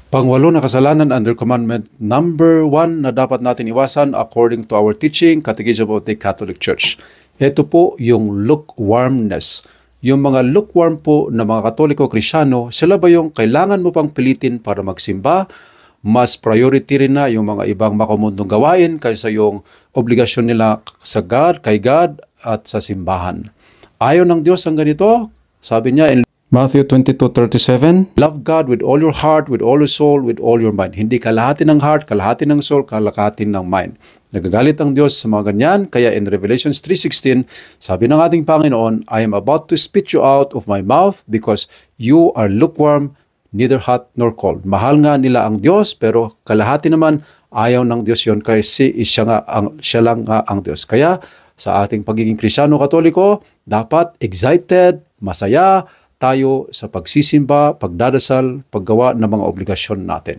Pangwalo na kasalanan under commandment number 1 na dapat natin iwasan according to our teaching, Catechism of the Catholic Church. Ito po yung lukewarmness. Yung mga lukewarm po na mga Katoliko Kristyano, sila ba yung kailangan mo pang pilitin para magsimba? Mas priority rin na yung mga ibang makamundong gawain kaysa yung obligasyon nila sa God, kay God at sa simbahan. Ayaw ng Diyos ang ganito. Sabi niya in Matthew 22:37, love God with all your heart, with all your soul, with all your mind. Hindi kalahati ng heart, kalahati ng soul, kalahati ng mind. Nagagalit ang Diyos sa mga ganyan. Kaya in Revelations 3:16, sabi ng ating Panginoon, I am about to spit you out of my mouth because you are lukewarm, neither hot nor cold. Mahal nga nila ang Diyos, pero kalahati naman ayaw ng Diyos yon kasi siya lang nga ang Diyos. Kaya sa ating pagiging Kristyano Katoliko, dapat excited, masaya tayo sa pagsisimba, pagdadasal, paggawa ng mga obligasyon natin.